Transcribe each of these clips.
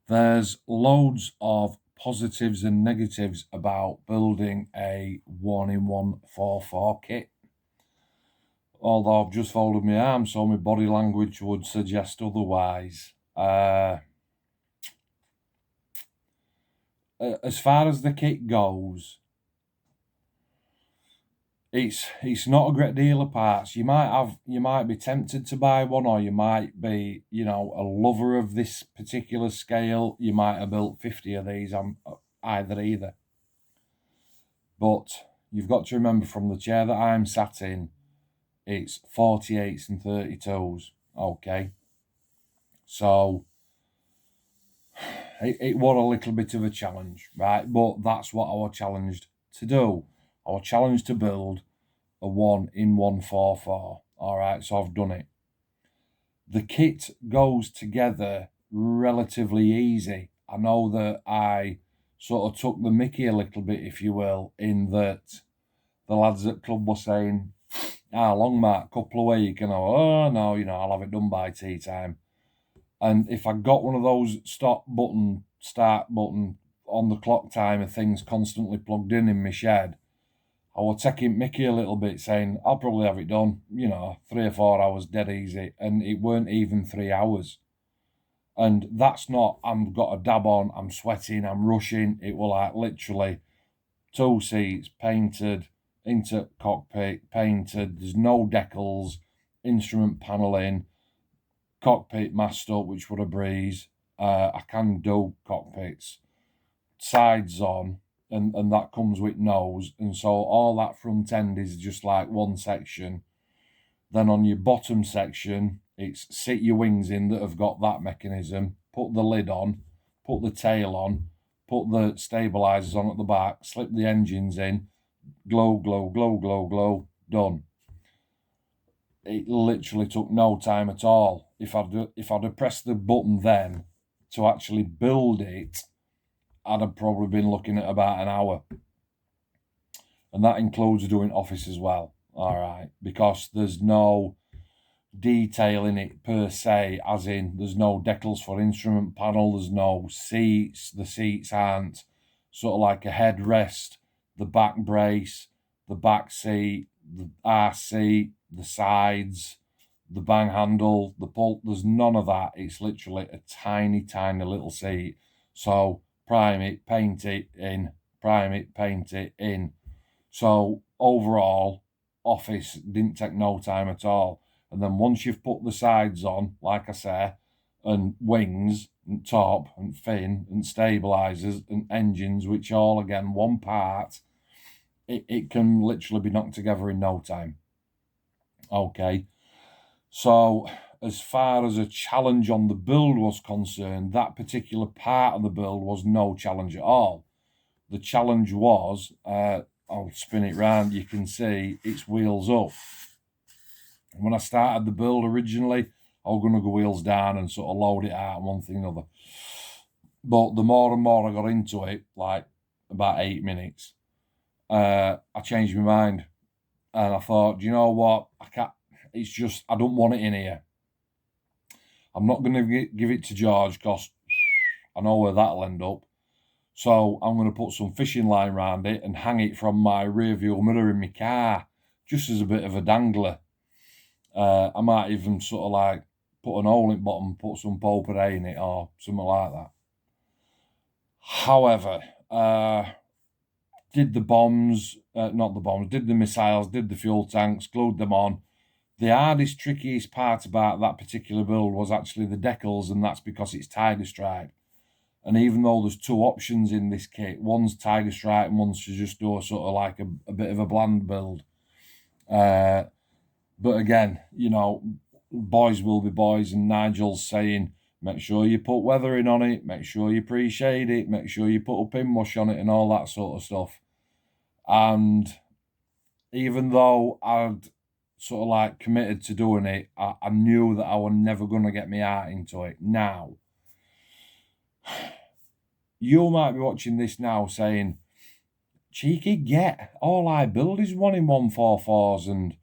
There's loads of positives and negatives about building a 1-in-1 4-4 kit. Although I've just folded my arm, so my body language would suggest otherwise. As far as the kit goes, it's not a great deal of parts. You might be tempted to buy one, or you might be, a lover of this particular scale. You might have built 50 of these. I'm either. But you've got to remember, from the chair that I'm sat in, it's 48s and 32s. Okay, so it was a little bit of a challenge, right? But that's what I was challenged to do. I was challenged to build a 1-in-1 4-4. All right, so I've done it. The kit goes together relatively easy. I know that I sort of took the mickey a little bit, if you will, in that the lads at club were saying, long, Mark, couple of weeks, and I go, oh no, I'll have it done by tea time. And if I got one of those start button on the clock timer things constantly plugged in my shed, I was taking mickey a little bit, saying, I'll probably have it done, 3 or 4 hours dead easy. And it weren't even 3 hours. And that's not, I'm got a dab on, I'm sweating, I'm rushing. It was like literally 2 seats, painted, into cockpit, painted. There's no decals, instrument paneling, cockpit masked up, which would a breeze. I can do cockpits, sides on, and that comes with nose, and so all that front end is just like one section. Then on your bottom section, it's sit your wings in that have got that mechanism, put the lid on, put the tail on, put the stabilizers on at the back, slip the engines in, glow, glow, glow, glow, glow, done. It literally took no time at all. If I'd have pressed the button then to actually build it, I'd have probably been looking at about an hour. And that includes doing office as well, all right, because there's no detail in it per se, as in there's no decals for instrument panel, there's no seats, the seats aren't sort of like a headrest, the back brace, the back seat, the arse seat, the sides, the bang handle, the pull, there's none of that. It's literally a tiny, tiny little seat. So prime it, paint it in, prime it, paint it in. So overall, office didn't take no time at all. And then once you've put the sides on, like I say, and wings and top and fin and stabilizers and engines, which all again one part, it can literally be knocked together in no time. Okay, so as far as a challenge on the build was concerned, that particular part of the build was no challenge at all. The challenge was, I'll spin it round, you can see it's wheels up. When I started the build originally, I was going to go wheels down and sort of load it out and one thing and another. But the more and more I got into it, like about 8 minutes, I changed my mind. And I thought, you know what? It's just, I don't want it in here. I'm not going to give it to George because I know where that'll end up. So I'm going to put some fishing line around it and hang it from my rear view mirror in my car, just as a bit of a dangler. I might even sort of like put an hole in the bottom, put some potpourri in it or something like that. However, did the missiles, did the fuel tanks, glued them on. The hardest, trickiest part about that particular build was actually the decals, and that's because it's Tiger Stripe. And even though there's 2 options in this kit, one's Tiger Stripe and one's to just do a sort of like a bit of a bland build. But again, boys will be boys, and Nigel's saying, make sure you put weathering on it, make sure you pre-shade it, make sure you put a pin mush on it and all that sort of stuff. And even though I'd sort of like committed to doing it, I knew that I was never going to get my heart into it. Now, you might be watching this now saying, cheeky get, all I build is 1-in-1 4-4s and,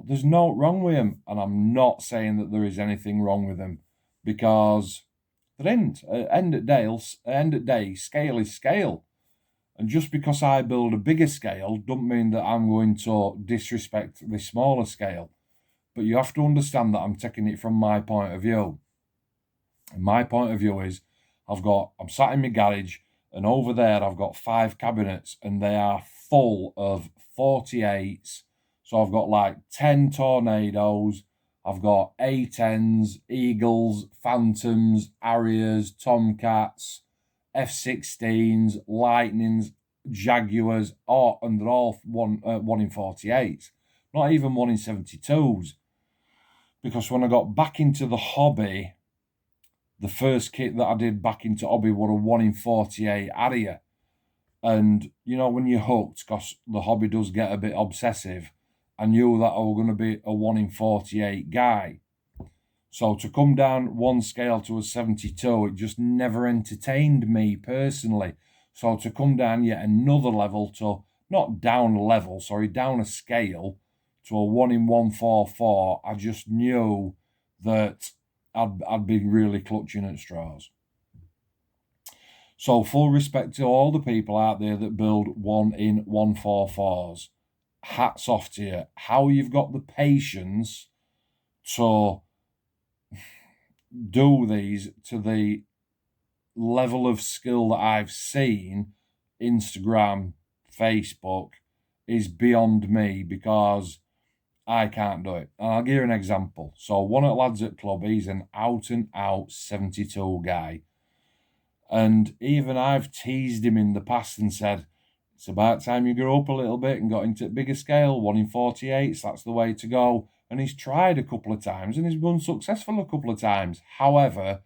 there's no wrong with them. And I'm not saying that there is anything wrong with them, because There ain't. End of day, scale is scale. And just because I build a bigger scale doesn't mean that I'm going to disrespect the smaller scale. But you have to understand that I'm taking it from my point of view. And my point of view is I'm sat in my garage, and over there I've got 5 cabinets, and they are full of 48s. So I've got like 10 Tornadoes, I've got A10s, Eagles, Phantoms, Harriers, Tomcats, F16s, Lightnings, Jaguars, and they're all one in 48s. Not even one in 72s. Because when I got back into the hobby, the first kit that I did back into hobby was a 1 in 48 Harrier. And, you know, when you're hooked, because the hobby does get a bit obsessive, I knew that I was going to be a 1 in 48 guy. So to come down one scale to a 72, it just never entertained me personally. So to come down yet another level down a scale to a 1 in 144, I just knew that I'd been really clutching at straws. So full respect to all the people out there that build 1 in 144s. Hats off to you. How you've got the patience to do these to the level of skill that I've seen, Instagram, Facebook, is beyond me, because I can't do it. And I'll give you an example. So one of the lads at club, he's an out and out 72 guy. And even I've teased him in the past and said, it's about time you grew up a little bit and got into a bigger scale, 1 in 48s, that's the way to go. And he's tried a couple of times and he's been successful a couple of times. However,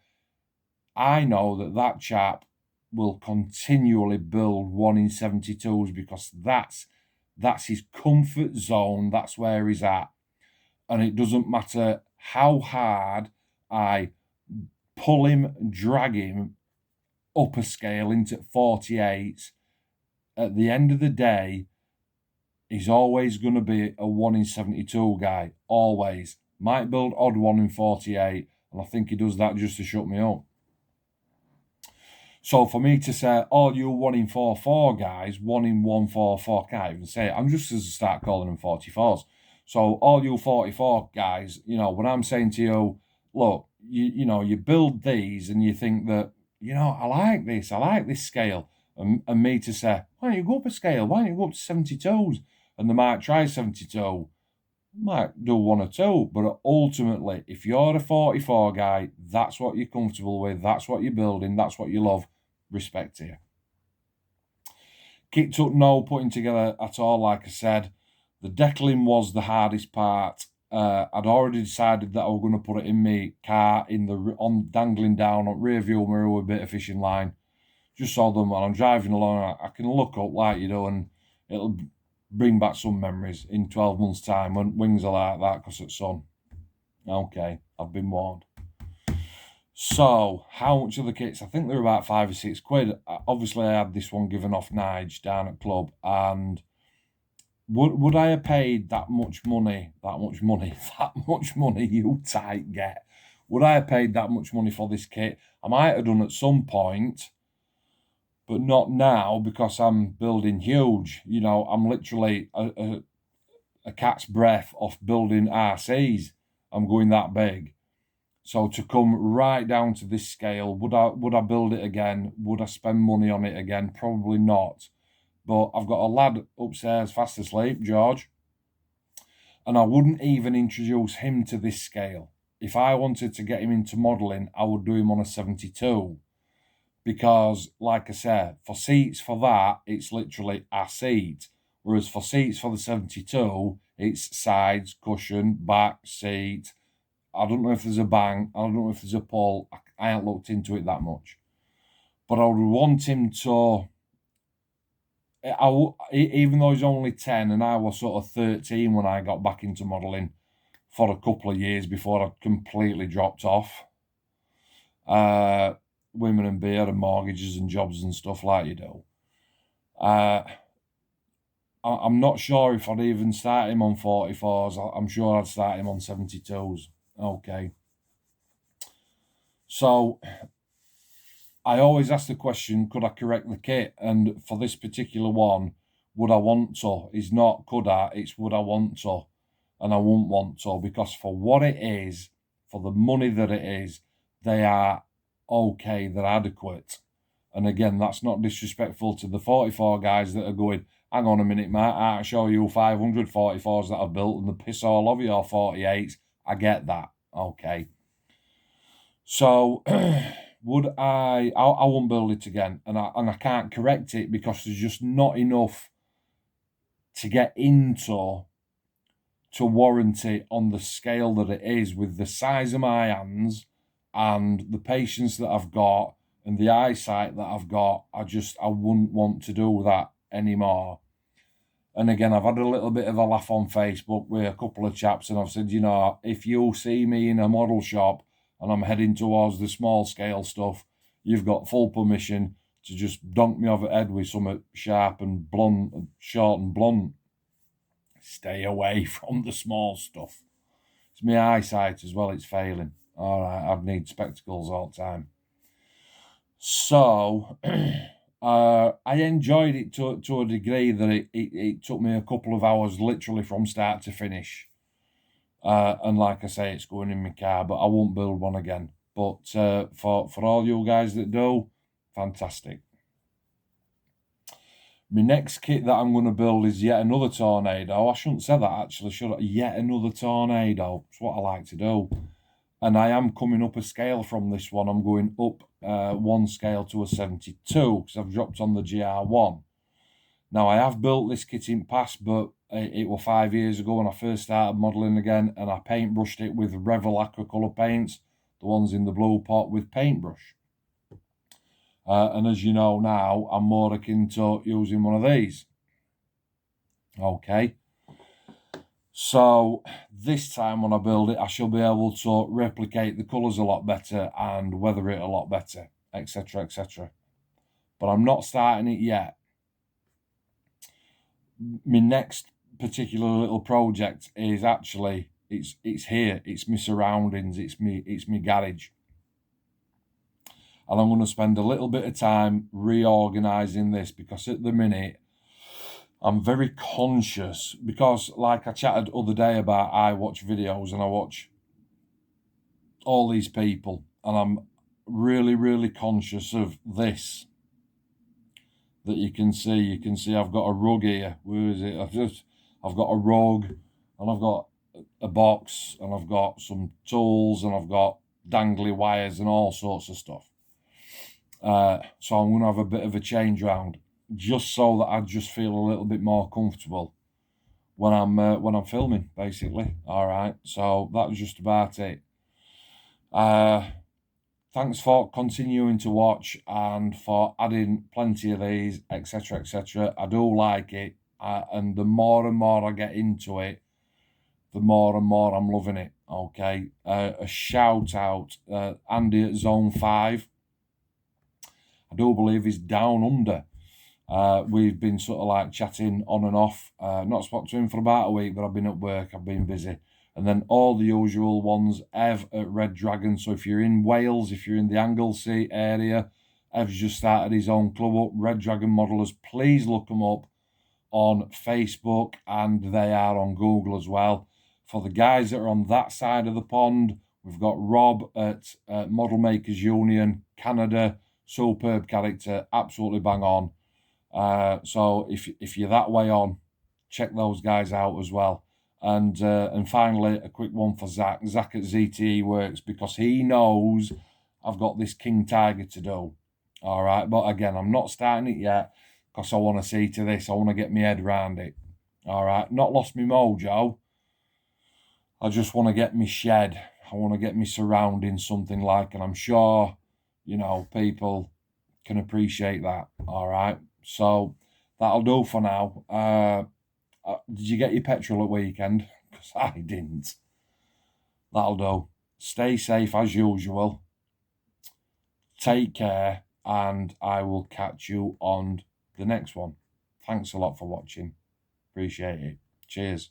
I know that chap will continually build 1 in 72s, because that's his comfort zone, that's where he's at. And it doesn't matter how hard I pull him, drag him up a scale into 48s, at the end of the day, he's always going to be a 1 in 72 guy. Always. Might build odd 1 in 48, and I think he does that just to shut me up. So for me to say, all you 1 in 44 guys, 1 in 144, can't even say it. I'm just going to start calling them 44s. So all you 44 guys, you know, when I'm saying to you, look, you build these and you think that, you know, I like this scale. And me to say, why don't you go up a scale? Why don't you go up to 72s? And they might try 72, might do 1 or 2. But ultimately, if you're a 44 guy, that's what you're comfortable with, that's what you're building, that's what you love, respect to you. Kit took no putting together at all, like I said. The deckling was the hardest part. I'd already decided that I was going to put it in my car, dangling down on rear view mirror with a bit of fishing line. Just saw them while I'm driving along. I can look up like you do, and it'll bring back some memories in 12 months' time when wings are like that because it's sun. Okay, I've been warned. So, how much are the kits? I think they're about £5 or £6. Obviously, I had this one given off Nige down at club, and would I have paid that much money, you tight get? Would I have paid that much money for this kit? I might have done at some point, but not now, because I'm building huge. You know, I'm literally a cat's breath off building RCs. I'm going that big. So to come right down to this scale, would I build it again? Would I spend money on it again? Probably not. But I've got a lad upstairs fast asleep, George, and I wouldn't even introduce him to this scale. If I wanted to get him into modelling, I would do him on a 72. Because, like I said, for seats for that, it's literally a seat. Whereas for seats for the 72, it's sides, cushion, back, seat. I don't know if there's a bang. I don't know if there's a pull. I ain't looked into it that much. But I would want him to... even though he's only 10 and I was sort of 13 when I got back into modelling for a couple of years before I completely dropped off. Women and beer and mortgages and jobs and stuff like you do. I'm not sure if I'd even start him on 44s. I'm sure I'd start him on 72s. Okay. So I always ask the question, could I correct the kit? And for this particular one, would I want to? It's not could I, it's would I want to? And I wouldn't want to, because for what it is, for the money that it is, they are okay, they're adequate. And again, that's not disrespectful to the 44 guys that are going, hang on a minute, mate, I'll show you 500 44s that I've built and the piss all over your 48s. I get that, okay. So, would I won't build it again, and I can't correct it because there's just not enough to get into to warrant it on the scale that it is, with the size of my hands and the patience that I've got and the eyesight that I've got. I wouldn't want to do that anymore. And again, I've had a little bit of a laugh on Facebook with a couple of chaps, and I've said, you know, if you see me in a model shop and I'm heading towards the small scale stuff, you've got full permission to just dunk me over the head with something sharp and blunt, short and blunt. Stay away from the small stuff. It's my eyesight as well, it's failing. All right, I'd need spectacles all the time. So, I enjoyed it to a degree that it took me a couple of hours literally from start to finish. And like I say, it's going in my car, but I won't build one again. But for all you guys that do, fantastic. My next kit that I'm going to build is yet another tornado. I shouldn't say that actually, should I? Yet another tornado. It's what I like to do. And I am coming up a scale from this one. I'm going up one scale to a 72 because I've dropped on the GR1. Now, I have built this kit in past, but it was 5 years ago when I first started modelling again, and I paintbrushed it with Revell aquacolor paints, the ones in the blue pot with paintbrush. And as you know now, I'm more akin to using one of these. Okay. So this time when I build it, I shall be able to replicate the colours a lot better and weather it a lot better, etc., etc. But I'm not starting it yet. My next particular little project is actually, it's here. It's my surroundings. It's me garage. And I'm going to spend a little bit of time reorganising this, because at the minute I'm very conscious, because like I chatted other day about, I watch videos and I watch all these people, and I'm really, really conscious of this that you can see. You can see I've got a rug here. Where is it? I've got a rug, and I've got a box, and I've got some tools, and I've got dangly wires and all sorts of stuff. So I'm going to have a bit of a change round, just so that I just feel a little bit more comfortable when I'm filming, basically. All right, so that was just about it. Thanks for continuing to watch and for adding plenty of these, etc., etc. I do like it, and the more and more I get into it, the more and more I'm loving it. Okay, a shout out, Andy at Zone 5. I do believe he's down under. We've been sort of like chatting on and off. Not spoken to him for about a week, but I've been at work, I've been busy. And then all the usual ones, Ev at Red Dragon. So if you're in Wales, if you're in the Anglesey area, Ev's just started his own club up, Red Dragon Modelers. Please look them up on Facebook, and they are on Google as well. For the guys that are on that side of the pond, we've got Rob at Model Makers Union, Canada. Superb character, absolutely bang on. So if you're that way on, check those guys out as well. And finally, a quick one for Zach at ZTE Works, because he knows I've got this King Tiger to do. All right, but again, I'm not starting it yet because I want to see to this. I want to get my head around it. All right, not lost my mojo. I just want to get me shed. I want to get me surrounding something like, and I'm sure, you know, people can appreciate that. All right, so that'll do for now. Did you get your petrol at weekend? Because I didn't. That'll do. Stay safe as usual. Take care, and I will catch you on the next one. Thanks a lot for watching. Appreciate it. Cheers.